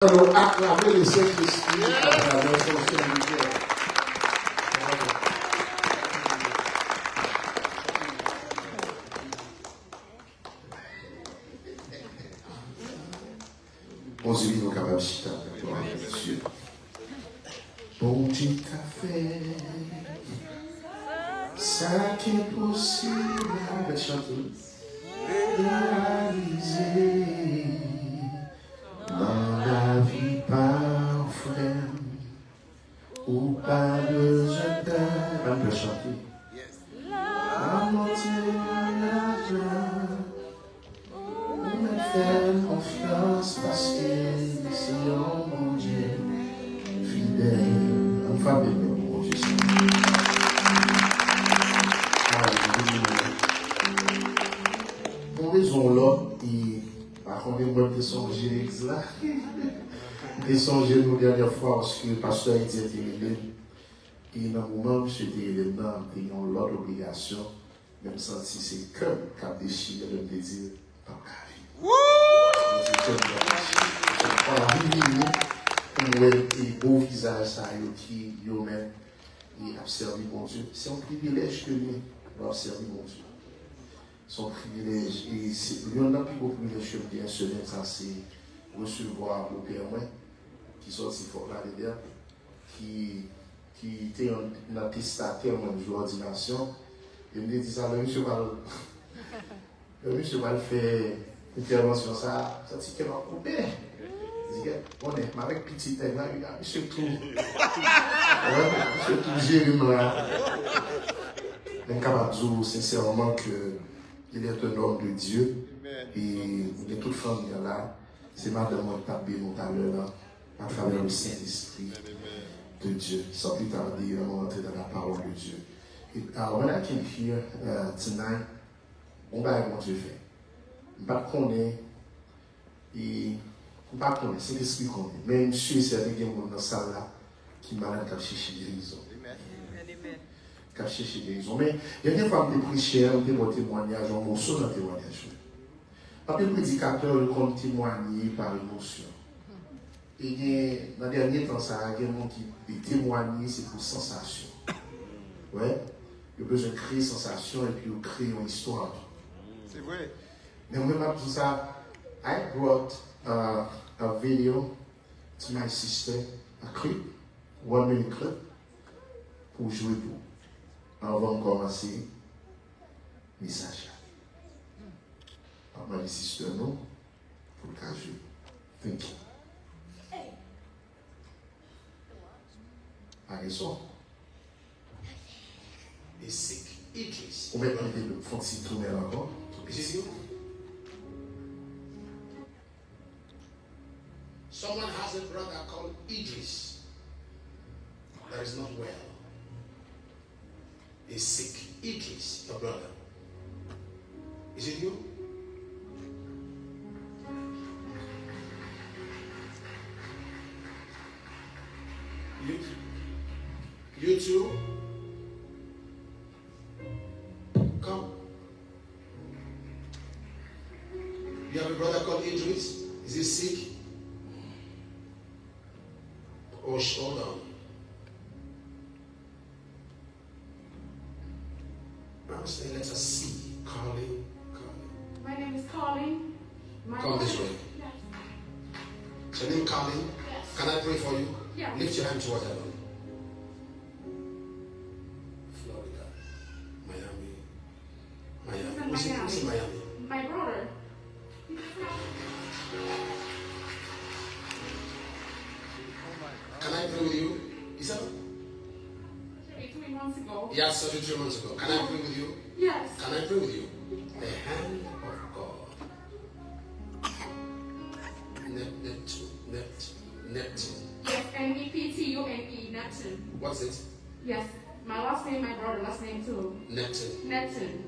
Allons acclamer le Saint-Esprit à travers son serviteur. Bon Dieu, nous sommes capables de chiter avec toi, Dieu. Bon Dieu t'a fait ça qui est possible avec chanter, réaliser dans la vie parfaite ou pas besoin d'un. On peut chanter. La montée de la joie, on me fait confiance parce que c'est mon Dieu fidèle. Enfin, bien, mon Dieu. Pour raison là, par contre, moi, je songé l'église là. Je songé la dernière fois parce que le pasteur était Hélène. Et dans le moment où M. Hélène a l'autre obligation, même senti c'est cœur qui a déchiré de me dire dans la vie. Et beau visage, ça qui eux-mêmes, ils ont servi mon Dieu. C'est un privilège que nous avons servi mon Dieu. Son privilège. Et il y en a plus beaucoup de choses bien semaine, ça c'est recevoir au Père qui sont si fort là-dedans, qui était un attestataire de jour d'ordination. Et me dit ça, le monsieur va faire intervention, ça dit qu'il va couper. Il dit on est avec petit tête là, monsieur tout. Monsieur tout Jérémy là. Je suis capable de dire sincèrement qu'il est un homme de Dieu. Et de toute famille là, c'est madame qui a tapé tout à l'heure là, à travers le Saint-Esprit de Dieu. Sans plus tarder, on va entrer dans la parole de Dieu. When I came here tonight, on va voir Dieu fait. Je ne sais pas qu'on est, c'est l'esprit qu'on est. Mais je suis certain qu'il y a des gens dans la salle là qui m'a malade qui cherché guérison. Qui cherché guérison. Mais il y a des fois que je prêchais, je mon témoignage, on morceau dans le témoignage. Après le prédicateur, il compte témoigner par émotion. Et dans le dernier temps, ça a des gens qui témoignent, c'est pour sensation. Ouais. Il y a besoin de créer une sensation et puis de créer une histoire. C'est vrai. Mais moi, tout ça, I brought a video to my sister, a clip, 1 minute clip, pour jouer pour. Avant de commencer le message. Ma sister, non, pour le cas jouer. Thank you. A raison. Et sick. Idris. On met le fond de tourner encore. Is it you? Someone has a brother called Idris that is not well. Is sick. Idris, your brother. Is it you? You too? Come. You have a brother called Idris? Is he sick? Oh, hold on. I was saying, let us see. Carly. My name is Colleen. Come this way. Yes. Is your name Carly? Yes. Can I pray for you? Yeah. Lift your hand towards heaven. Florida. Miami. He's in Who's in Miami? My brother. Can I pray with you? Is that? 3 months ago. Yes, 33 months ago. Can I pray with you? Yes. Can I pray with you? The hand of God. Neptune. Yes, Neptune. Neptune. What's it? Yes. My last name, my brother, last name too. Neptune. Neptune.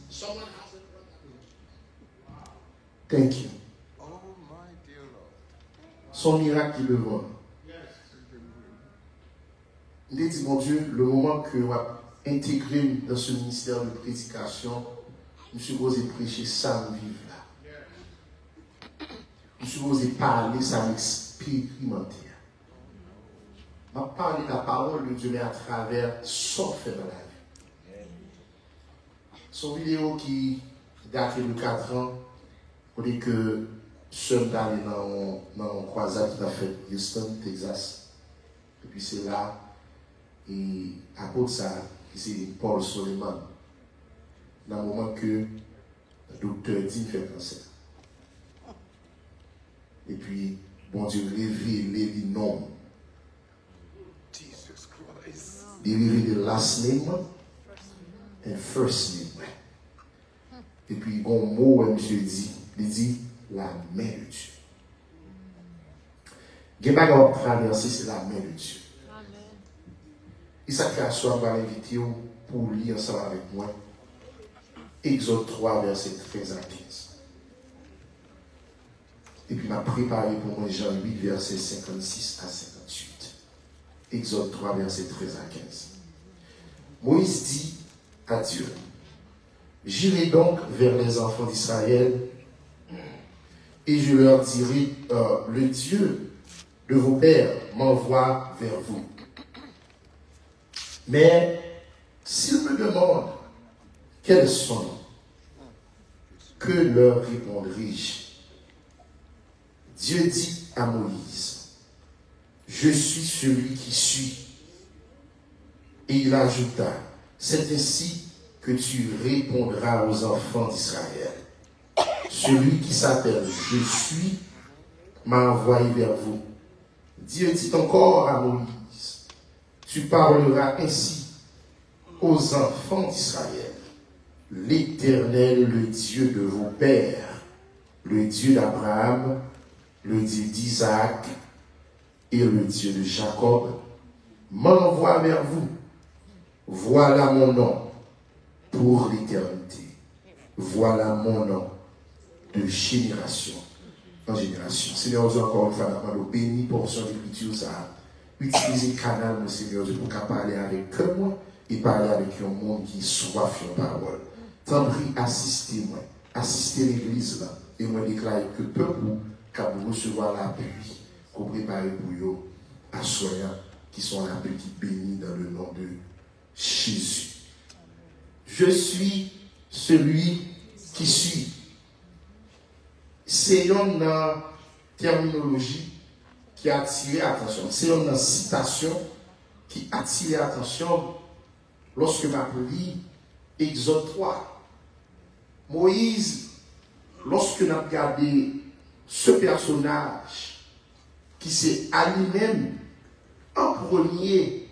Someone has a brother. Thank you. Oh my dear Lord. Son miracle qui le voit. Il dit, mon Dieu, le moment que on va intégrer dans ce ministère de prédication, je suis supposé prêcher ça, me vivre là. Je suis supposé parler, ça m'expérimenter. Je vais parler de la parole de Dieu, mais à travers son fait dans la vie. Son vidéo qui date de 4 ans, on dit que seul d'aller dans une croisade qui a fait Houston, Texas. Et puis c'est là, et à cause de ça, c'est Paul Soleiman. Dans le moment que le docteur dit fait cancer. Et puis, bon Dieu révèle les noms. Jesus Christ. Il révèle the last name and first name. Et puis, bon mot, monsieur dit, il dit la main de Dieu. Il n'y a pas de traverser, c'est la main de Dieu. Il s'est à soi, on va l'inviter pour lire ensemble avec moi. Exode 3, verset 13 à 15. Et puis, m'a préparé pour moi Jean 8, verset 56 à 58. Exode 3, verset 13 à 15. Moïse dit à Dieu, j'irai donc vers les enfants d'Israël et je leur dirai, le Dieu de vos pères m'envoie vers vous. Mais s'ils me demandent quels sont, que leur répondrai-je? Dieu dit à Moïse, je suis celui qui suis. Et il ajouta, c'est ainsi que tu répondras aux enfants d'Israël. Celui qui s'appelle je suis m'a envoyé vers vous. Dieu dit encore à Moïse, tu parleras ainsi aux enfants d'Israël. L'Éternel, le Dieu de vos pères, le Dieu d'Abraham, le Dieu d'Isaac et le Dieu de Jacob, m'envoie vers vous. Voilà mon nom pour l'éternité. Voilà mon nom de génération en génération. Seigneur, encore une fois, nous bénis portion d'écriture, ça utiliser le canal, mon Seigneur, pour parler avec moi et parler avec un monde qui soif de parole. Tant pis, assistez-moi, assistez l'église là, et moi déclare que peuple capable de recevoir l'appui qu'on prépare pour eux, à soyants qui sont la petite bénie dans le nom de Jésus. Je suis celui qui suis. C'est une terminologie qui a attiré l'attention. C'est une citation qui a attiré l'attention lorsque m'a lu Exode 3. Moïse, lorsque nous avons regardé ce personnage qui s'est à lui-même en premier,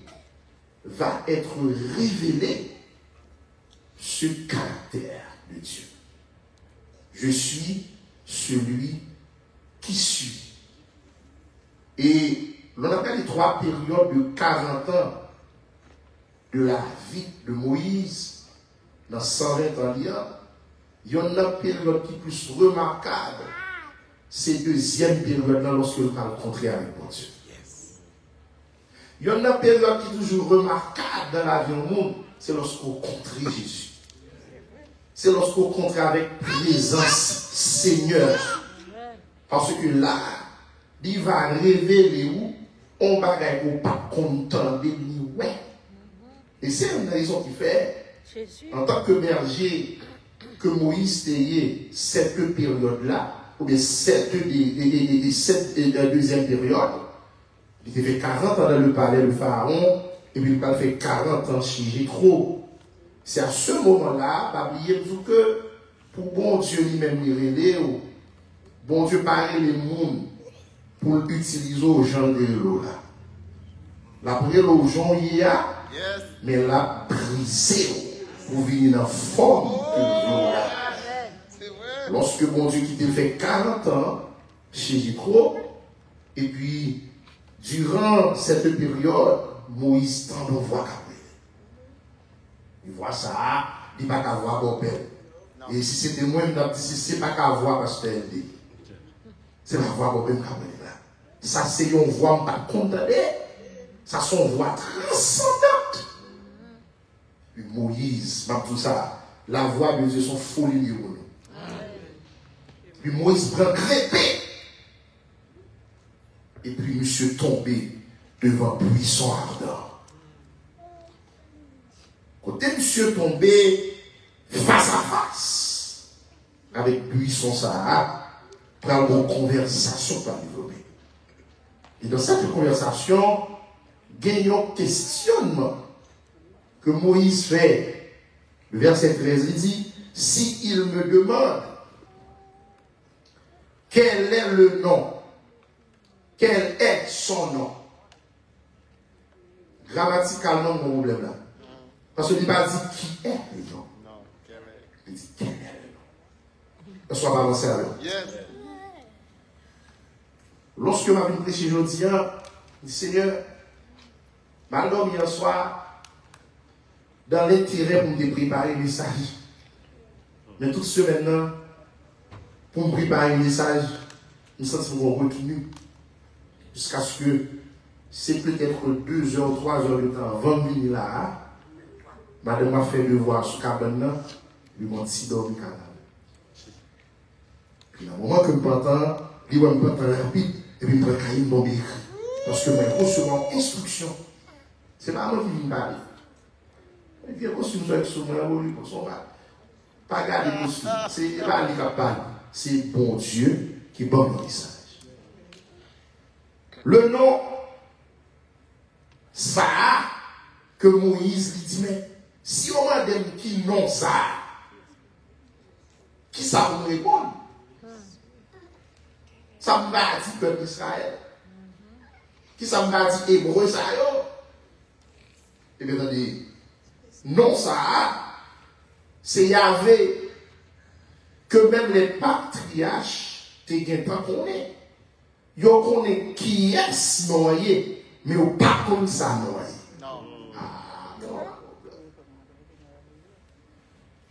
va être révélé ce caractère de Dieu. Je suis celui qui suis. Et l'on appelle les 3 périodes de 40 ans de la vie de Moïse dans 120 ans d'hier. Il y a une période qui est plus remarquable. C'est deuxième période là lorsque nous allons rencontrer avec mon Dieu. Il y a une période qui est toujours remarquable dans la vie au monde, c'est lorsqu'on rencontre Jésus. C'est lorsqu'on rencontre avec présence Seigneur. Parce que là, il va révéler où on va gagner pas content de ni ouais. Et c'est une raison qui fait, en tant que berger, que Moïse ayait cette période-là, ou bien cette deuxième période, il fait 40 ans dans le palais de Pharaon, et puis il a fait 40 ans chez Jéthro. C'est à ce moment-là, pas oublier que pour bon Dieu lui-même révélé, bon Dieu parle les mondes pour l'utiliser aux gens de l'eau là. La prière aux gens il y a, mais la brisé pour venir dans la forme de l'eau là. Lorsque bon Dieu qui t'a fait 40 ans chez Jéthro, et puis durant cette période, Moïse tend de voir qu'après. Il voit ça, il n'y a pas qu'à voir bon père. Et si c'était moi, je me dis, c'est pas qu'à voir parce que c'est pas voir bon père qu'après. Ça, c'est une voix pas condamnée. Ça, c'est une voix transcendante. Puis Moïse, tout ça, la voix de Dieu sont folies pour nous. Puis Moïse prend crépé. Et puis monsieur tombé devant buisson ardent. Quand monsieur tombé face à face avec buisson Sahara, prend une conversation par développer. Et dans cette conversation, gagnons questionnement que Moïse fait. Le verset 13, il dit, si il me demande quel est le nom, quel est son nom. Grammaticalement, mon problème là. Parce qu'il n'a pas dit qui est le nom. Il dit quel est le nom. On soit pas avancé alors. Lorsque ma vie prêche aujourd'hui, je dis Seigneur, je dormi hier soir dans l'intérêt pour me préparer le message. Mais toute semaine, pour me préparer le message, je me sens retenu. Jusqu'à ce que c'est peut-être 2 heures, 3 heures de temps avant de venir là, madame m'a fait devoir sur cabane, lui m'a dit dormir canal. Puis à un moment que je m'entends, il va me prendre rapide et puis il me prend cahier de écrit. Parce que je recevoir instruction. C'est pas moi qui viens parler. Il vient recevoir avec son nom, pour son mal. Pas garder pour ça. C'est pas lui qui parle. C'est bon Dieu qui donne le message. Le nom, ça, que Moïse lui dit, mais si on m'a dit qui nom ça, qui ça vous répond? Ça me va dire peuple d'Israël. Qui ça me va dire hébreu ça yo? Et bien attendez, non ça, c'est Yahvé que même les patriarches te gagnent pas connaître. Yo connaît qui est noyé, mais au pas comme ça noyé. Non. Ah, non.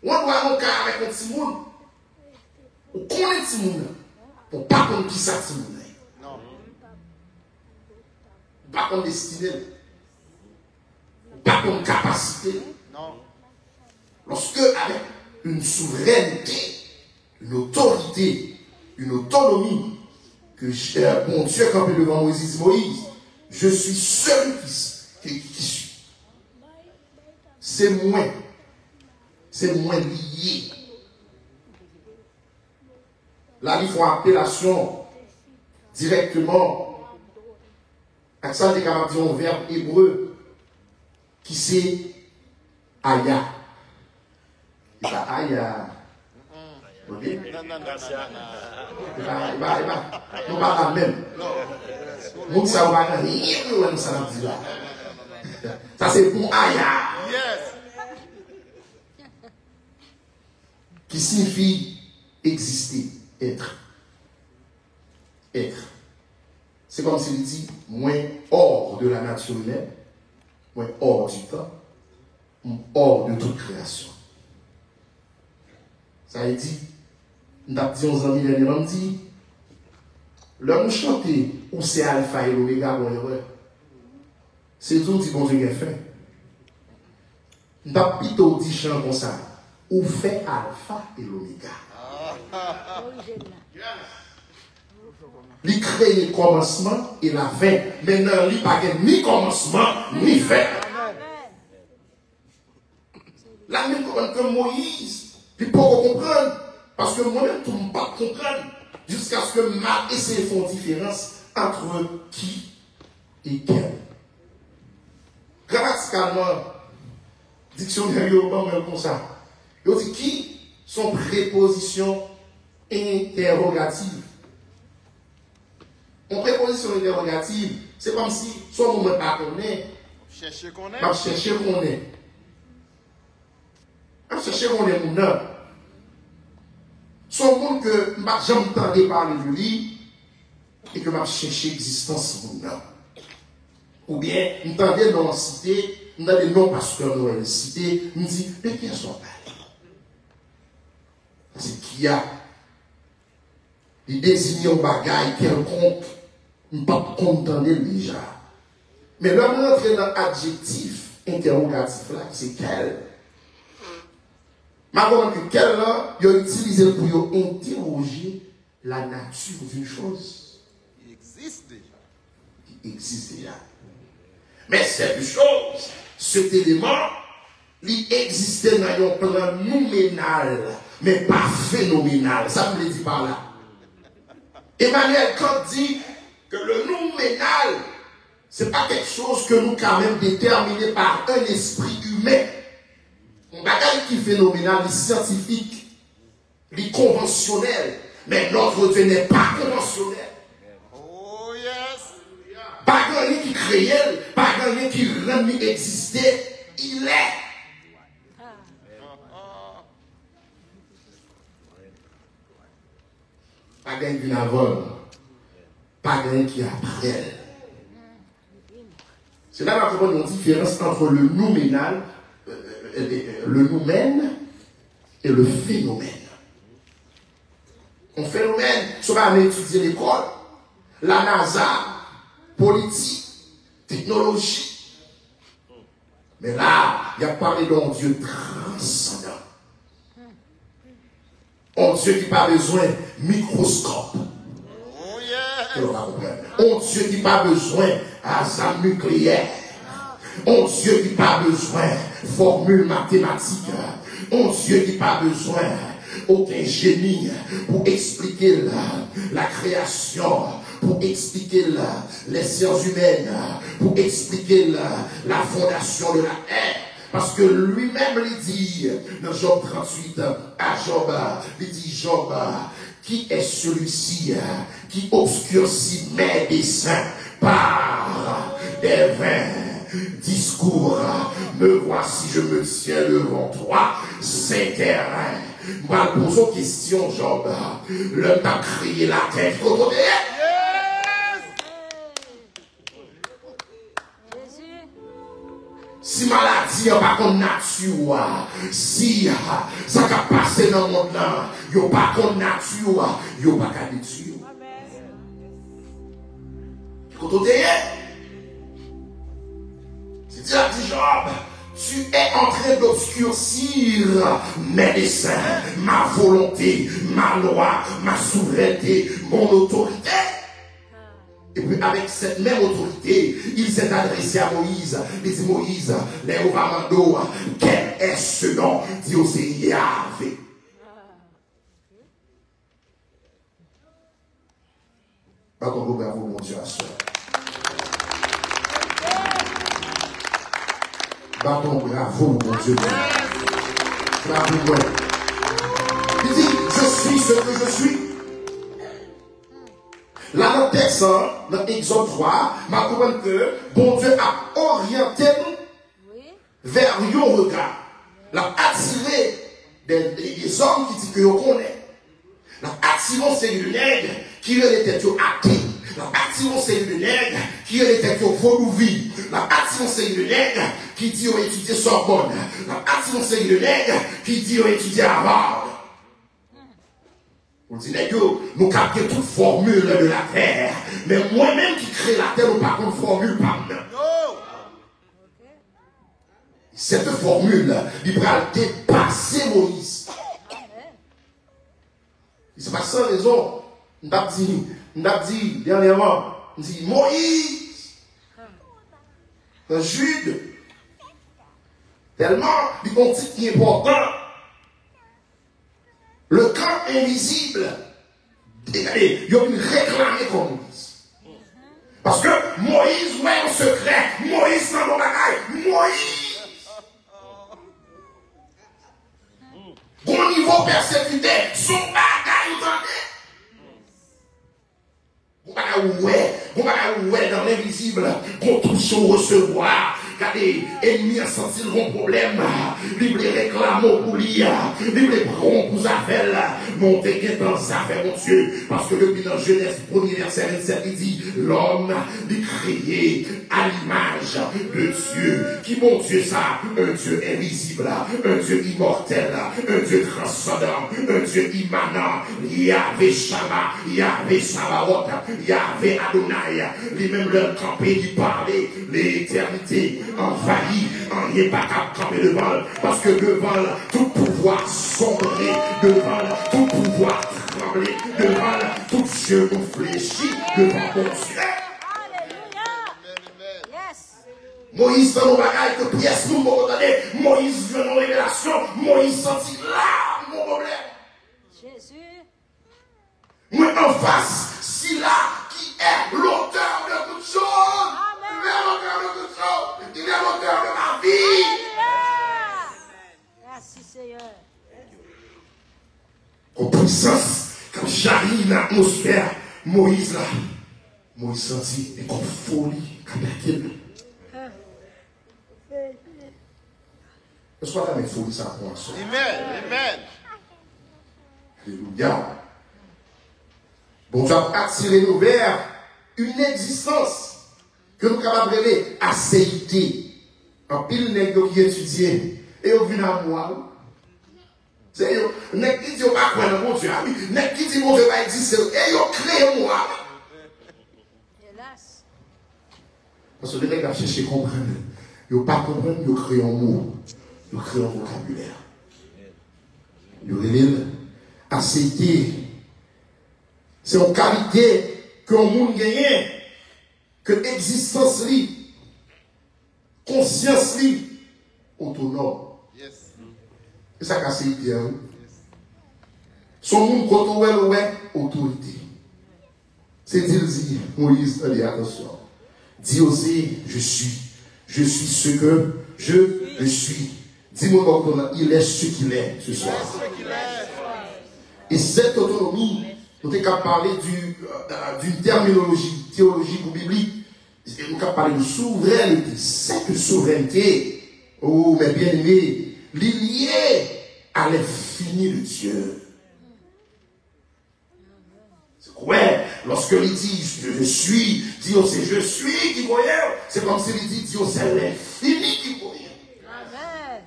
On doit avoir un cas avec un petit monde. On connaît petit monde. Pour pas comme qui ça petit monde. Non. Pas comme destiné. Pas comme capacité. Non. Lorsque avec une souveraineté, une autorité, une autonomie, que mon Dieu campé devant Moïse, je suis seul qui suis. C'est moins lié. Là, il faut appellation directement. Accent est capable de dire un verbe hébreu qui c'est Aya. Il va Aya. Ok? Non, pas la même. Mon ça va rien, ça dit là. Ça c'est pour Aya. Qui signifie exister, être. Être. C'est comme s'il dit, moins hors de la nature humaine, moins hors du temps, hors de toute création. Ça a dit, nous avons dit aux amis dernièrement, dit, l'homme chanté, ou c'est alpha et l'oméga, bon erreur. C'est tout dit bon Dieu qui a fait. Nous avons plutôt dit chant comme ça, ou fait alpha et l'oméga. Il crée le commencement et la fin. Maintenant, il n'y a pas ni commencement, ni fin. Là, même comme Moïse, il faut comprendre. Parce que moi-même, je ne peux pas comprendre. Jusqu'à ce que ma essayé de faire une différence entre qui et quel. Grammaticalement, dictionnaire urbain, comme ça. Il dit qui sont prépositions interrogatives. Une préposition interrogative, c'est comme si, soit vous ne me pas connaissez, chercher qu'on est. Chercher qu'on est. Chercher qu'on est mon nom. Soit monde que je n'entendais parler de lui et que je cherché l'existence de mon nom. Ou bien, je m'entendais dans la cité, je m'entendais non pasteur dans la cité, je me dis, mais qui sont là? C'est qui a. Il désigne un bagage quelconque. Je ne peux pas contenter déjà. Mais là, on entre dans l'adjectif interrogatif là, c'est quel. Ma comprends que quelqu'un a utilisé pour interroger la nature d'une chose. Il existe déjà. Qui existe déjà. Mais cette chose, cet élément, il existait dans un plan nouménal, mais pas phénoménal. Ça me le dit par là. Emmanuel Kant dit que le nouménal, ce n'est pas quelque chose que nous quand même déterminé par un esprit humain. Un bagage qui est phénoménal, il est scientifique, il est conventionnel, mais notre Dieu n'est pas conventionnel. Oh yes. Pas rien qui crée, pas rien qui rend exister, il est. Pas rien qui avant, pas rien qui après. C'est là qu'on a une différence entre le nouménal, le noumène et le phénomène. Un phénomène, ça va aller étudier l'école, la NASA, politique, technologie. Mais là, il a parlé d'un Dieu transcendant. Un Dieu qui n'a pas besoin de microscope. Oh yes. Un Dieu qui n'a pas besoin d'armes nucléaires. Un Dieu qui n'a pas besoin de formules mathématiques. Un Dieu qui n'a pas besoin aucun génie pour expliquer la création, pour expliquer les sciences humaines, pour expliquer la fondation de la terre. Parce que lui-même il dit, dans Job 38, à Job, il dit, Job, qui est celui-ci qui obscurcit mes desseins par des vains discours? Me voici, je me tiens devant toi, saint terrain. Moi, je pose une question, Job. L'homme t'a crié la tête. Si maladie n'est pas contre nature, si ça a passé dans le monde là, il n'y a pas contre nature, il n'y a pas qu'à nature. C'est dire, dit Job, tu es en train d'obscurcir mes desseins, ma volonté, ma loi, ma souveraineté, mon autorité. Et puis avec cette même autorité, il s'est adressé à Moïse. Il dit, Moïse, les Ovamando, quel est ce nom? Dit aussi Yahvé. Pas qu'on vous bravo, mon Dieu, à soi. Bâton, bravo, mon Dieu. Bravo, moi. Il dit, je suis ce que je suis. Là, dans le texte, dans Exode 3, je comprends que bon Dieu a orienté nous vers un regard. Il a attiré des hommes qui disent que vous connaissez. Il a attiré ces nègres qui étaient athées. Il a attiré ces nègres qui étaient vaudouvis. Il a attiré ces nègres qui disent qu'ils ont étudié Sorbonne. Il a attiré ces nègres qui disent qu'ils ont étudié Harvard. On dit, nous captons toute formule de la terre. Mais moi-même qui crée la terre, nous pas contre formule par nous. Cette formule, il va dépasser Moïse. C'est pas sans raison. On a dit dernièrement, on dit Moïse, dans Jude, tellement, il est un titre important. Le camp invisible, il y a une réclamée comme Moïse. Parce que Moïse, ouais, en secret, Moïse dans nos bagailles, Moïse. Au niveau persécuté, son bagaille, vous entendez? Ouais, dans l'invisible, qu'on touche au recevoir. Regardez, ennemis a senti le problème. Libre les réclamos pour l'IA. Libre les prends pour affaires. Montez dans ça, fait mon Dieu. Parce que depuis dans Genèse 1er verset 27, il dit, l'homme est créé à l'image de Dieu. Qui mon Dieu ça? Un Dieu invisible, un Dieu immortel, un Dieu transcendant, un Dieu immanent. Yahvé Shama, Yahvé Sabaoth, Yahvé Adonai. Les mêmes leur campé, il parlait l'éternité envahie rien pas qu'à camper devant, parce que devant tout pouvoir sombrer, devant tout pouvoir trembler, devant tout Dieu nous fléchit, devant mon Dieu. Moïse dans nos bagailles que pièce nous m'a donné, Moïse veut nos révélations, Moïse sentit là mon problème. Jésus. Moi en face, si là qui est l'auteur de toutes choses, il est l'auteur de toutes choses, il est l'auteur de ma vie. Merci Seigneur. En puissance, quand j'arrive dans l'atmosphère, Moïse là, Moïse sentit et comme folie, quand il est-ce qu'on a mis folie ça pour un son? Amen. Amen. Alléluia. Bon Dieu a attiré nous vers une existence que nous sommes capables de rêver acéité. En pile nègre qui étudie et au vient à moi. C'est eux, nègre qui dit pas quoi dans mon Dieu, nègre qui dit mon Dieu va exister et ils créé moi. Hélas. Parce que les nègres cherchent à comprendre. Ils ne pas comprendre, ils créent un mot, ils créent un vocabulaire. Ils révèlent acéité. C'est une qualité que le monde gagne, que l'existence li, conscience li, autonome. Yes. C'est ça qu'a c'est bien. Son monde côté ouais autorité. C'est dire Moïse, allez attention. Dis aussi je suis ce que je suis. Dis-moi il est ce qu'il est ce soir. Et cette autonomie, nous sommes capables de parler d'une terminologie théologique ou biblique. Nous sommes capables de parler de souveraineté. Cette souveraineté, oh mes bien-aimés, liée à l'infini de Dieu. C'est quoi? Lorsque il dit je suis, Dieu c'est je suis qui voyait. C'est comme s'il dit Dieu c'est l'infini qui voyait. Amen.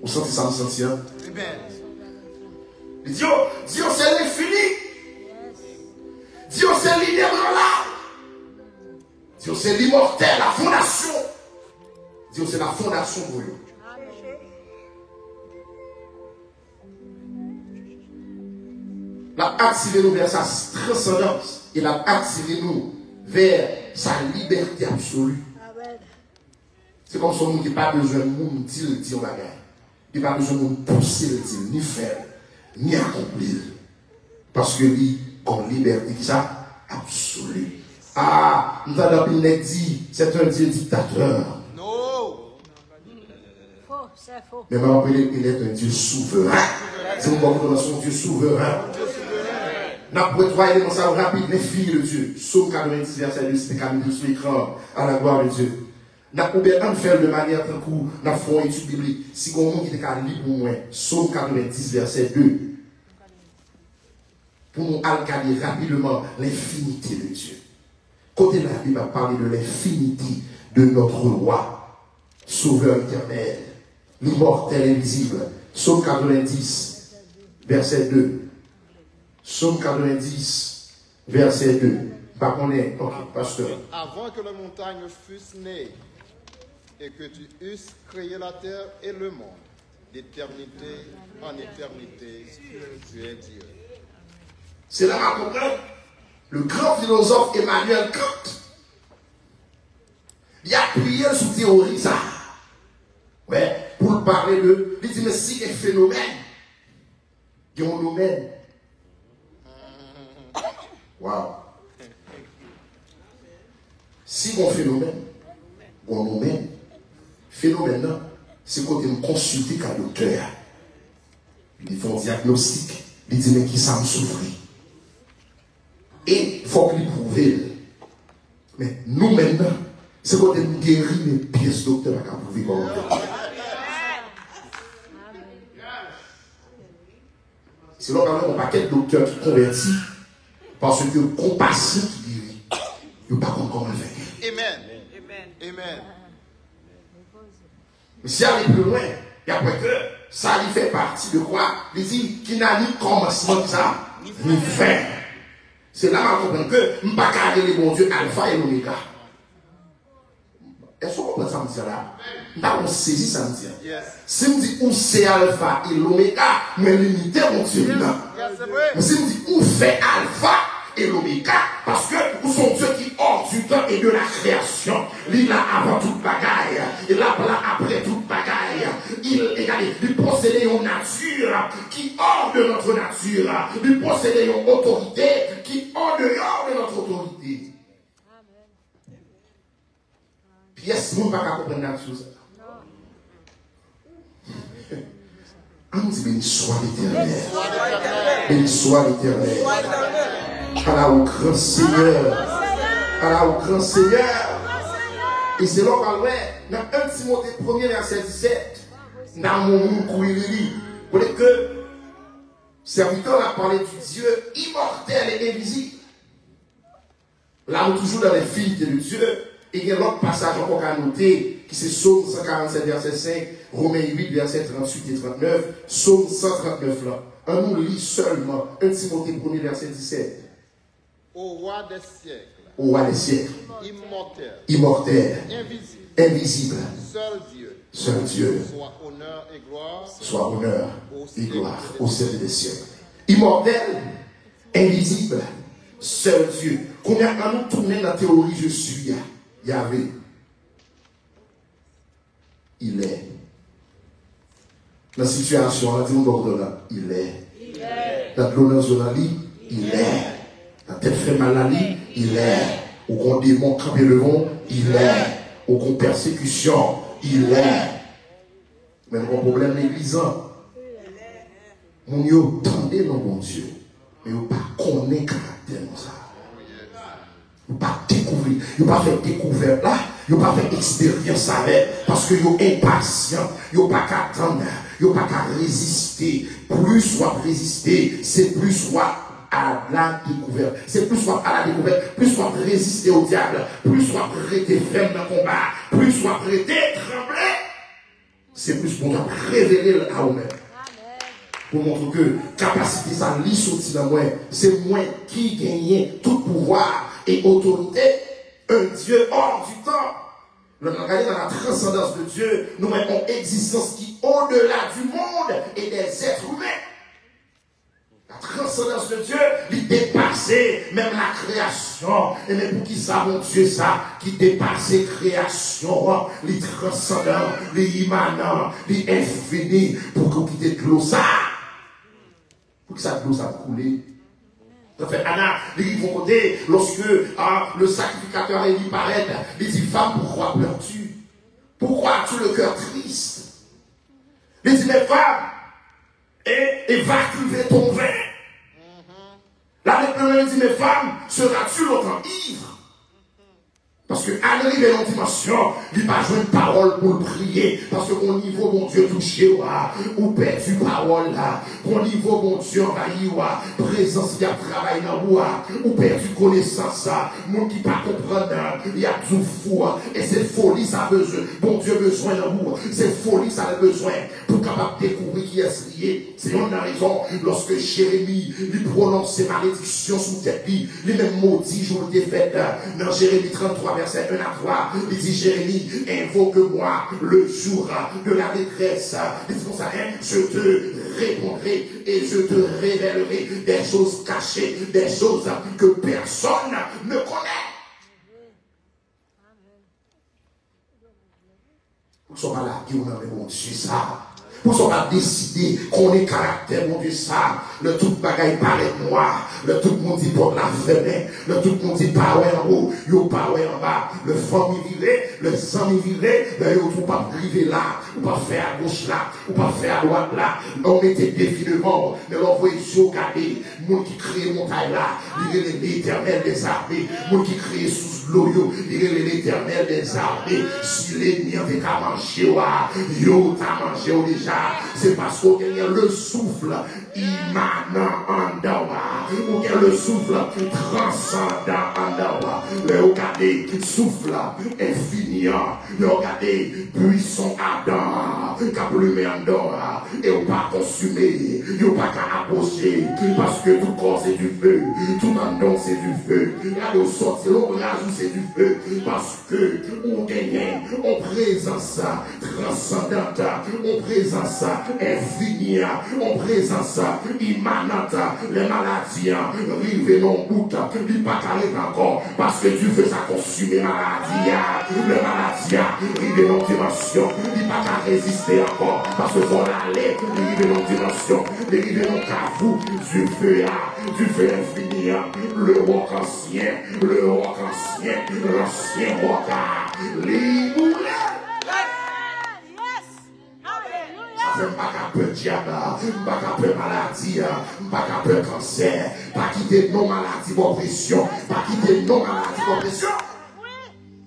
Vous sentez ça, vous sentez ça? Amen. Dieu c'est l'infini. Dieu c'est l'inébranlable. Dieu c'est l'immortel, la fondation. Dieu c'est la fondation pour vous. La activé nous vers sa transcendance. Il a activé nous vers sa liberté absolue. Amen. C'est comme si on n'a pas besoin de nous dire le bagage. Il n'a pas besoin de nous pousser le dire, ni faire, ni accomplir. Parce que lui, comme liberté, ça, absolue. Ah, nous avons dit, c'est un Dieu dictateur. Non. Faux, c'est faux. Mais maintenant, il est un Dieu souverain. C'est un Dieu souverain. N'a pas trouvé dans ça rapide, les filles de Dieu. Psaume 90, verset 2, c'est Camille sur l'écran, à la gloire de Dieu. N'a pas de faire de manière très courte, n'a pas une étude biblique. Si on qui est libre pour moi, Psaume 90, verset 2. Pour nous alcaler rapidement l'infinité de Dieu. Côté là, il va parler de l'infinité de notre roi, sauveur éternel, l'immortel invisible. Psaume 90, verset 2. Psaume 90, verset 2. Pas qu'on est, ok, pasteur. Avant que les montagnes fussent nées et que tu eusses créé la terre et le monde, d'éternité en éternité, tu es Dieu. C'est là qu'on comprend. Le grand philosophe Emmanuel Kant, il a appuyé sur théorie ça. Ouais, pour parler de. Il dit, mais si un phénomène, il y a un domaine. Waouh. Si on phénomène, on domaine, phénomène là, c'est quand on consulte un docteur. Ils font un diagnostic, ils disent, mais qui ça me souffre? Et il faut qu'il prouve. Mais nous maintenant, c'est quand on guérit les pièces docteur à prouver comment on fait. C'est là quand même un paquet de docteurs qui convertit parce que compassion qui guérit. Il ne pas comment le faire. Amen. Amen. Mais si aller plus loin, et après que ça lui fait partie de quoi? Il dit qu'il n'a ni commencement de ça, ni fin. C'est là qu'on comprend que je ne peux pas garder les bons dieux alpha et l'oméga. Est-ce qu'on comprend ça me dire là? On saisit ça me dire. Si on dit où c'est alpha et l'oméga, mais limité mon Dieu là. Mais si on dit où fait alpha et l'oméga, parce que nous sommes Dieu qui hors du temps et de la création. Il là avant toute bagaille, il là après toute bagaille. Il possédait une nature qui hors de notre nature. Il possédait une autorité qui hors dehors de notre autorité. Pièce, nous ne pouvons pas comprendre la chose. On dit béni soit l'Éternel. Béni soit l'Éternel. Allah au grand Seigneur. Allah au grand Seigneur. Et c'est là qu'on va dans 1 Timothée 1er verset 17. Dans mon monde où il lit. Vous voyez que serviteur a parlé du Dieu immortel et invisible. Là, on est toujours dans les filles de Dieu. Et il y a l'autre passage encore à noter, qui c'est Psaume 147, verset 5, Romains 8, verset 38 et 39, Psaume 139 là. On nous lit seulement 1 Timothée 1er, verset 17. Au roi des siècles. Au roi des siècles. Immortel. Immortel. Invisible. Invisible. Seul Dieu. Seul Dieu. Soit honneur et gloire. Soit honneur et gloire au siècle des siècles. Immortel. Invisible. Seul Dieu. Combien quand nous tournons dans la théorie je suis, Yahvé, il est. Dans la situation, on a dit il est. Dans l'honneur de la vie, il est. Dans tête fait mal à lui, il est. Au qu'on démon campé devant, il est. Au qu'on persécution, il est. Mais le problème l'église, mon yo tendez dans mon Dieu, mais on pas connaît caractère comme ça. Vous pas découvrir, vous pas faire découverte là, vous pas faire expérience avec, parce que vous impatient, vous pas qu'attendre, vous pas qu'à résister. Plus soit résister, c'est plus soit à la découverte. C'est plus soit à la découverte, plus soit résister au diable, plus soit prêter ferme dans le combat, plus soit prêter trembler. C'est plus pour nous révéler à vous-même. Pour montrer que capacité ça lit sorti dans moi, c'est moi qui gagne tout pouvoir et autorité, un Dieu hors du temps. Nous regardons dans la transcendance de Dieu, nous avons une existence qui est au-delà du monde et des êtres humains. La transcendance de Dieu, il dépasse même la création. Et même pour qui ça, mon Dieu, ça, qui dépasse la création, les transcendants, les immanents, les infinis, pour qu'on quitte de l'eau ça. Pour que ça de l'eau ça coule. Ça fait Anna, il vont côté, lorsque le sacrificateur est paraît, il dit, femme, pourquoi pleures-tu? Pourquoi as-tu le cœur triste? Il dit, mais femme, et va cuver ton vin. Là, il dit, mais femme, seras-tu longtemps ivre? Parce que à l'arrivée dans la dimension, il n'y a pas de parole pour le prier. Parce que mon niveau, mon Dieu, touché, ou perdu parole là. Mon niveau, mon Dieu, envahi, présence, il y a travail dans ou perdu connaissance, mon qui pas comprendre, il y a tout fou, et c'est folie, ça a besoin. Mon Dieu, besoin dans vous, c'est folie, ça a besoin. Pour capable découvrir qui est lié. C'est une raison, lorsque Jérémie, lui prononce ses malédictions sous tête, il même maudit, jour de défaite, dans Jérémie 33, verset 1 à 3, il dit Jérémie, invoque-moi le jour de la détresse. Il dit comme ça, je te répondrai et je te révélerai des choses cachées, des choses que personne ne connaît. Vous ne sommes pas là, qui vous avez mon Dieu ça. Vous ne sommes pas décidé qu'on ait caractère, mon Dieu, ça. Le tout bagaille paraît noir. Le tout monde dit pour la fenêtre. Le tout monde dit power en haut, yo power en bas. Le fond y virait, le sang y virait. Ben, yo, vous pas priver là, ou pas faire à gauche là, ou pas faire à droite là. On était défi devant, mais l'envoyé sur garder. Monde qui crée montagne là, il est l'éternel des armées. Monde qui crée sous sous l'eau, il est l'éternel des armées. Si l'ennemi avait qu'à manger, yo t'a mangé déjà. C'est parce qu'on a le souffle immanent en dedans, ou bien le souffle transcendant en dedans. Le regardez, souffle infiniment, le regardez, buisson ardent, qu'a plumé en dedans, et on pas consumé, on pas qu'à approcher, parce que tout corps c'est du feu, tout en dedans c'est du feu. Là, on sort, l'on rajoute c'est du feu, parce que on gagne, on présence transcendante, on présence infinie, on présence immanente, les maladies, rive non bout, il pas carré encore, parce que Dieu veut ça consumer maladie, les maladies, rive non dimension, il pas qu'à résister encore, parce que faut aller, rive non dimension, rive non cafou, du feu infini, le roc ancien, l'ancien roc, les boulets. Je ne vais pas peur diable, je ne vais pas peur maladie, je ne vais pas peur cancer, pas quitter nos maladies pour pression, pas quitter nos maladies pour pression.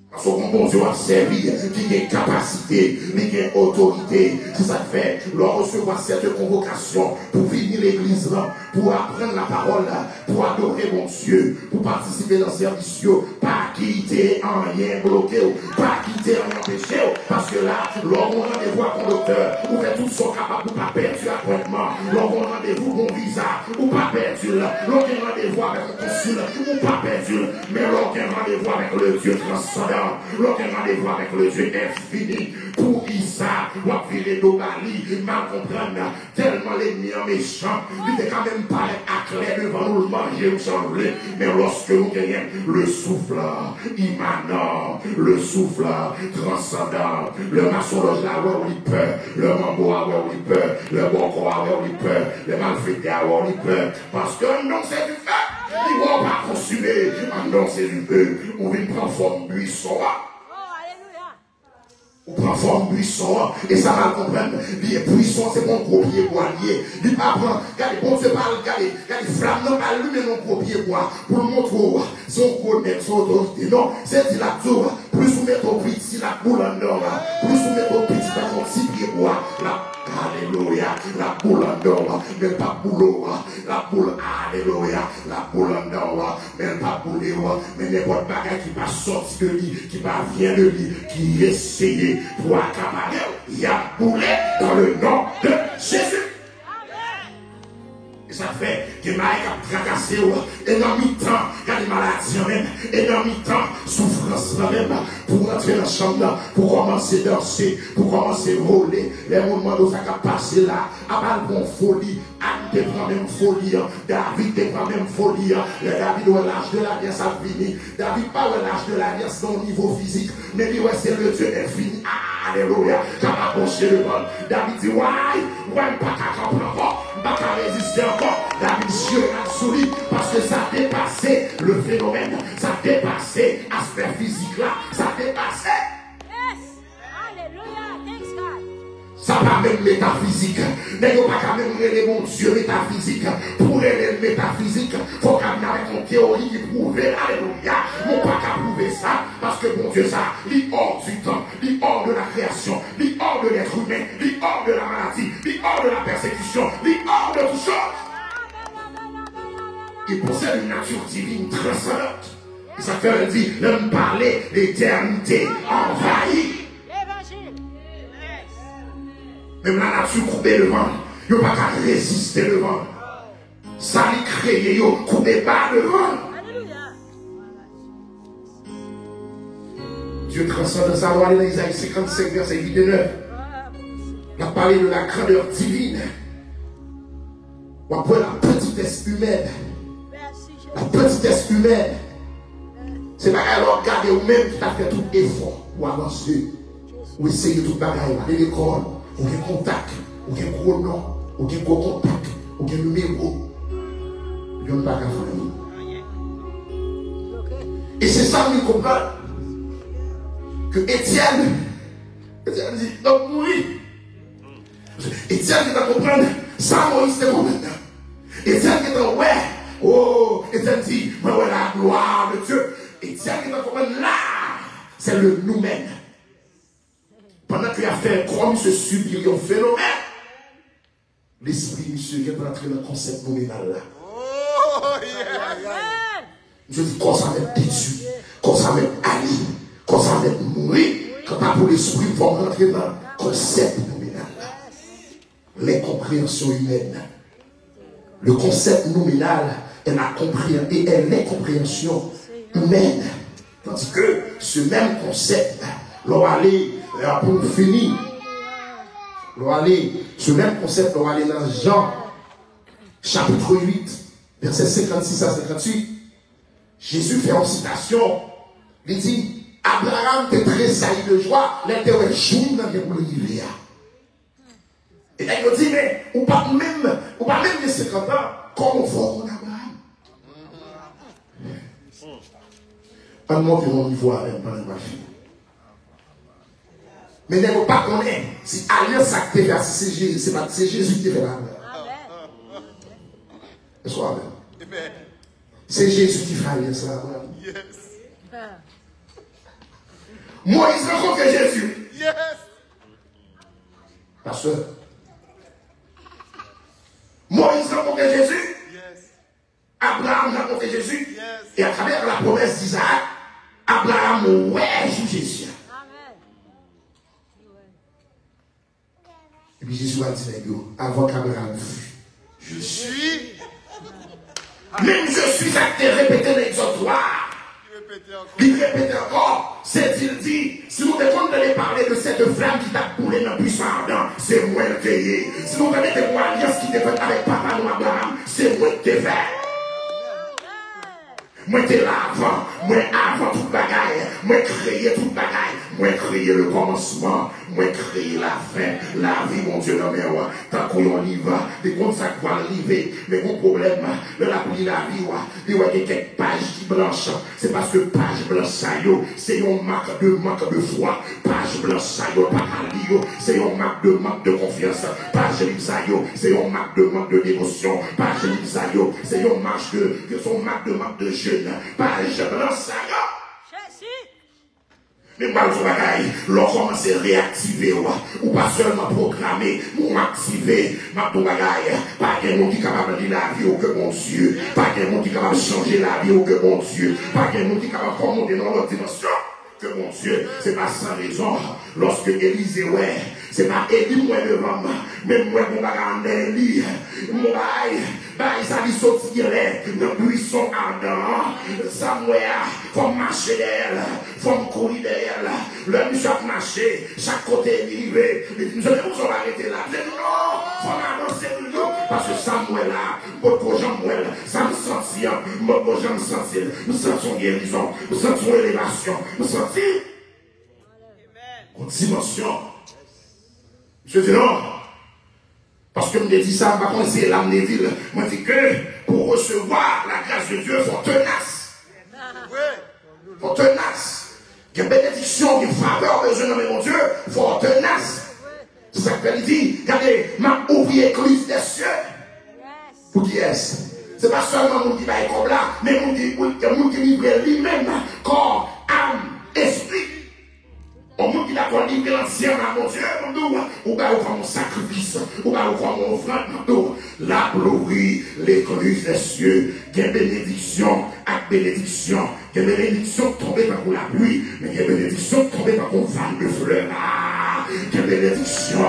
Parce qu'on bon Dieu a servi, qui a capacité, qui a autorité. C'est ça que fait, l'on recevoir cette convocation pour venir l'église, pour apprendre la parole, pour adorer mon Dieu, pour participer dans le service, pas quitter en rien bloqué, pas quitter en rien empêché, parce que là, l'on rendez-vous à conducteur, ou fait tout son capable, ou pas perdu appointement, l'on rendez-vous bon visa, ou pas perdu, l'on rendez-vous avec le consul, ou pas perdu, mais l'on rendez-vous avec le Dieu transcendant. L'autre rendez-vous avec le Dieu infini. Pour Isaac, on va virer d'Obali, mal comprendre, tellement l'ennemi est méchant, il n'est quand même pas à clair devant nous le manger ou sembler, mais lorsque nous gagnons le souffle immanent, le souffle transcendant, le maçonage là où on y peur, le mambo là où on y peur, le boko là où on y peur, le malfaiteur là où on y peur, parce que non c'est du feu. Ils ne vont pas consumer. Non, c'est du feu. On vient prendre forme buisson. On prend forme buisson. Et ça va comprendre. Les buissons, c'est mon gros pied boislier. Il va prendre. Regardez, bon Dieu parle. Regardez, flamme, non, pas lui, mais mon gros pied bois. Pour le montrer son connaître, son autorité. Non, c'est dit la tour. Plus vous mettez au petit, la boule en or. Plus vous mettez au petit, dans mon petit pied bois. Alléluia, la boule en or, mais pas boulot, la boule, alléluia, la boule en or, mais pas boulot, mais n'importe bagage qui va sortir de lui, qui va venir de lui, qui essaye pour accaparer, il y a boulé dans le nom de Jésus. Et ça fait que Maïk a tracassé, et dans mi-temps, il y a des maladies même, et dans mi-temps, souffrance même, pour rentrer dans la chambre, pour commencer à danser, pour commencer à voler, les moments où ça a passé là, à balcon folie, Anne te prend même folie, David te prend même folie, le David au l'âge de la guerre, ça finit, David pas au l'âge de la guerre, c'est au niveau physique, mais lui, c'est le Dieu infini, alléluia, quand on a approché le monde, David dit, ouais, pas qu'à comprendre, pas qu'à résister encore, David chira sous lui, parce que ça a dépassé le phénomène, ça a dépassé l'aspect physique là, ça a dépassé. Yes. Alléluia. Thanks God. Ça va même métaphysique. Mais il n'y a pas même révéler mon Dieu métaphysique. Pour révéler le métaphysique, il faut qu'on ait avec une théorie qui prouve, alléluia. On pas qu'à prouver ça, parce que mon Dieu, ça, il hors du temps, il hors de la création, il hors de l'être humain, il hors de la maladie, il hors de la persécution, il hors de tout ça. Il possède une nature divine transcendante. Et ça fait dire, l'homme parler l'éternité envahie. Même la nature coupée devant, il n'y a pas qu'à résister devant. Ça lui crée, il n'y a coupé pas devant. Dieu transcende sa loi dans Isaïe 55, verset 8 et 9. Il a parlé de la grandeur divine. On appelle la petitesse humaine. La petitesse humaine. C'est pas alors regarder ou même qui t'a fait tout effort pour avancer. Ou essayer tout bagaille, aller à l'école, ou un contact, ou un gros nom, ou un gros contact, ou un numéro. Il n'y a pas qu'à faire. Et c'est ça qu'on comprend. Que Étienne dit, donc mourir. Étienne qui t'a comprendre, ça Moïse te comprendre. Étienne qui t'a ouais, oh, Étienne dit, mais ouais la gloire de Dieu. Et Étienne qui va comprendre là, c'est le nous-mêmes. Pendant qu'il a fait comme se subir un phénomène, l'esprit, monsieur, qui est entré dans le concept nominal là. Oh, yeah. Je dis, quand ça va être déçu, quand ça va être ali, quand ça va être mourir, quand t'as pour l'esprit, il faut rentrer dans le concept nominal là. Les compréhensions humaines. Le concept nominal est les compréhensions humaines. Tandis que ce même concept, l'on aller pour finir, ce même concept, l'on aller dans Jean, chapitre 8, versets 56 à 58, Jésus fait une citation, il dit, Abraham était tressailli de joie, l'intérêt jour dans le monde. Et là, il dit, mais, ou pas même de 50 ans, comme on voit Abraham. Pas de monter mon niveau avec ma fille. Mais ne pas connaître si alliance a été fait, c'est Jésus qui fait la c'est Jésus qui fait alliance là. Moïse rencontre Jésus. Yes. Pasteur. Moïse rencontre Jésus. Yes. Abraham rencontre Jésus. Yes. Et à travers la promesse d'Isaac, Abraham ouais Jésus. Et puis Jésus a dit, avant qu'Abraham fût, je suis. Même je suis acté répété dans l'exemplaire. Il répète encore. C'est il dit, si nous devons de parler de cette flamme qui t'a coulé dans le puissant ardent, c'est moi le payé. Si nous devons de alliance qui t'est faite avec papa nous Abraham, c'est moi qui t'ai fait. Moi t'es là avant toute bagaille, moi créer toute bagaille, moi créer le commencement, moi créer la fin, la vie, mon Dieu, non mais tant qu'on y va, des comptes ça va arriver, mais mon problème, de la pluie la vie, il y a quelques pages qui blanches, c'est parce que page blanche ça c'est un manque de foi, page blanche ça c'est un manque de confiance, page libre ça c'est un manque de dévotion, page libre ça c'est un manque de jeu. Page blanche, ça y est. Mais mal de bagaille, l'on commence à réactiver, ou pas seulement programmer, ou activer, ma bagaille, pas qu'un monde qui est capable de la vie ou que mon Dieu, pas qu'un monde qui est capable de changer la vie ou que mon Dieu, pas qu'un monde qui est capable de monter dans l'autre dimension. Que mon Dieu, c'est pas sans raison. Lorsque Élisée, c'est pas Élie, moi devant moi, même moi, mon bagage en Élie, mon bail, ça lui sortit dans le buisson ardent. Samuel, faut marcher d'elle, faut me courir d'elle. Le monsieur a marché, chaque côté est livré. Il dit, je vais vous arrêter là. Je dis, non, faut m'avancer toujours. Parce que Samuel là, beaucoup Samuel, ça me sentit, beaucoup gens me sentir, me sentons guérison, me sentons élévation, me sentir une dimension. Je dis non. Parce que je me dis ça, par contre, c'est l'âme des villes. Je me dis que pour recevoir la grâce de Dieu, il faut tenace. Il faut tenace. Il y a une bénédiction, une faveur, besoin de mon Dieu, il faut tenace. C'est ça qu'elle dit. Regardez, m'a ouvrier église des cieux. Pour qui est-ce? C'est pas seulement mon qui va être comme là, mais mon qui livre lui-même, corps, âme, esprit. Au monde qui l'a livré entièrement, mon Dieu, ou va ouvrir mon sacrifice, ou va ouvrir mon offrande, la gloire, l'église des cieux, il y a bénédiction, avec bénédiction, il y a bénédiction tombée par la pluie, mais il y a bénédiction tombée par un vent de fleurs. Il y a bénédiction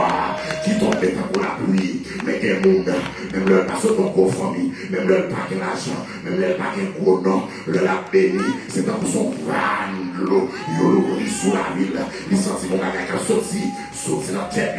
qui tombait par la pluie, mais il y a des monde, même le passe dans vos familles, même le pas de l'argent, même le pas de gros nom, le la béni, c'est dans son van, l'eau, il l'ouvrit sous la ville, il sentit mon bagage qui sorti dans la tête,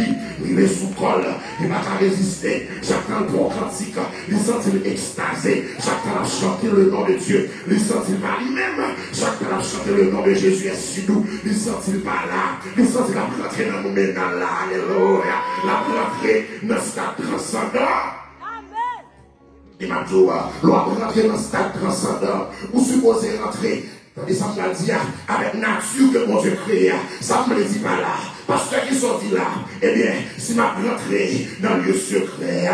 il est sous col, il va pas résister, chaque temps pour cantique, il sentit extasé, chaque temps à chanter le nom de Dieu, il sentit pas lui-même, chaque temps à chanter le nom de Jésus est sur nous, il sentit pas là, il sentit la rentrer dans nous maintenant là, alléluia, la rentrer dans ce stade transcendant. Il m'a dit, l'on rentrer dans ce stade transcendant, vous supposez rentrer. Ça me dit avec nature que mon Dieu crée, ça me le dit pas là. Parce que qui sont dit là, eh bien, si m'a rentré dans le lieu secret,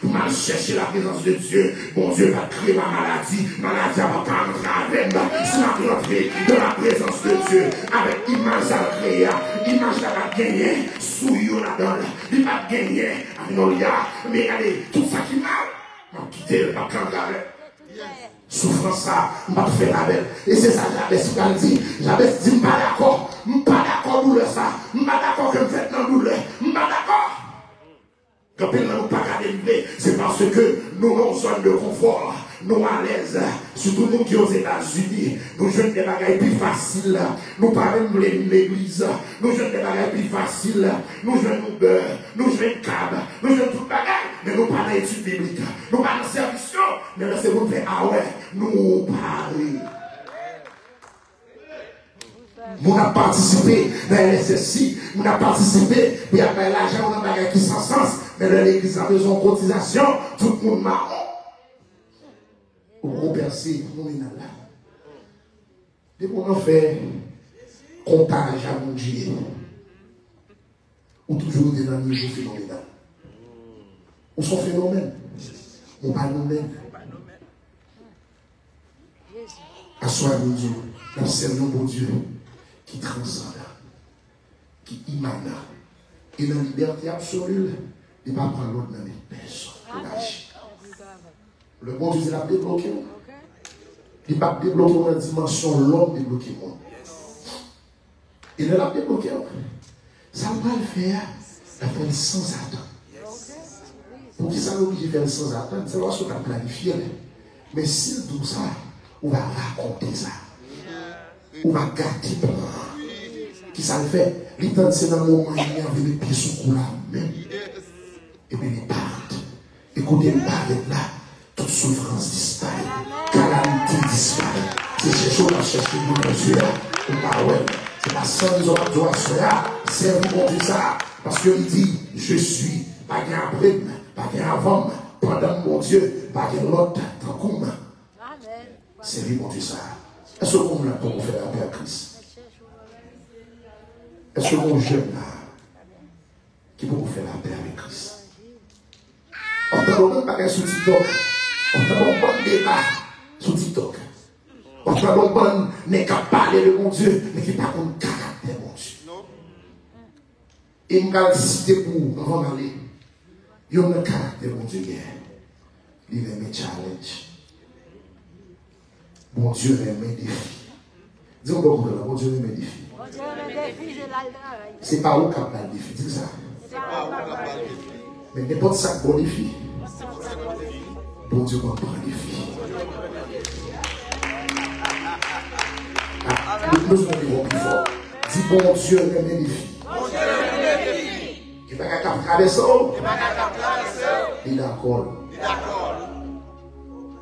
pour mal chercher la présence de Dieu. Bon Dieu va créer ma maladie. Maladie va pas rentrer avec moi. Si ma rentrer de la présence de Dieu, avec image à créer, image à la gagner, souillon là-dedans, il va gagner, mais allez, tout ça qui mal, m'a quitté, m'a prendre souffrance ça, m'a fait la belle. Et c'est ça que j'avais dit. J'avais dit, pas d'accord douleur ça. Pas d'accord que je fais dans douleur. Pas d'accord. Quand nous ne pas garder, c'est parce que nous sommes en zone de confort. Nous à l'aise. Surtout nous qui sommes aux États-Unis. Nous jouons des bagages plus faciles. Nous parlons de l'église. Nous jouons des bagages plus faciles. Nous jouons nos beurre. Nous jouons câble. Nous jouons tout bagages. Mais nous parlons d'études bibliques. Nous parlons de service. Mais là, c'est vous faire, ah ouais, nous parlons. Nous avons participé dans l'SSI. Nous avons participé. Il y a pas l'argent, on a pas qui sans sens. Mais dans l'église, a besoin de cotisation. Tout le monde marron. Au percé, nous sommes là. Dès qu'on fait comptage à mon Dieu, ou toujours dans le niveau phénoménal. Ou son phénomène. On pas nous-mêmes. À soi, mon Dieu, nous servons mon Dieu qui transcende, qui émane. Et dans la liberté absolue, il ne va pas prendre l'autre dans les personnes. Le bon Dieu, il a débloqué. Il va débloquer dans la dimension l'homme débloqué. Il a débloqué. Ça va le faire, ça fait sans attendre. Pour qui ça l'oblige de faire sans attendre, c'est lorsqu'on a planifié. Mais si tout ça, on va raconter ça. On va garder le plan. Qui ça le fait? L'état c'est dans le moment où il y avait les pieds sous le cou là même. Et puis il part. Écoutez, il part là. Toute souffrance disparaît. Calamité disparaît. C'est ces choses à chercher pour nos yeux là. C'est pas ça qu'ils ont pas droit à cela. C'est pour Dieu ça. Parce qu'il dit, je suis pas qu'un après, pas qu'un avant, pendant mon Dieu, pas qu'un l'autre, tant qu'on m'a. C'est lui, mon Dieu, ça. Est-ce qu'on l'a pour faire la paix à Christ? Est-ce qu'on jeune là, qui peut faire la paix avec Christ? On t'a donné un bagage sur TikTok. On t'a donné un bon débat sur TikTok. On t'a donné un bon n'est qu'à parler de mon Dieu, mais qui n'a pas de caractère, mon Dieu. Et je vais citer pour avant d'aller. Il y a un caractère, mon Dieu, il aime mes challenges. Mon Dieu aime mes défis. Dis-moi beaucoup de là, mon Dieu aime mes défis. C'est pas où qu'on a le défi, dis ça. Mais n'importe ça bon défi. Bon Dieu va prendre le défi. Nous sommes plus fort. Dis bon Dieu aime mes défis. Il n'y a pas qu'à traverser. Il est d'accord.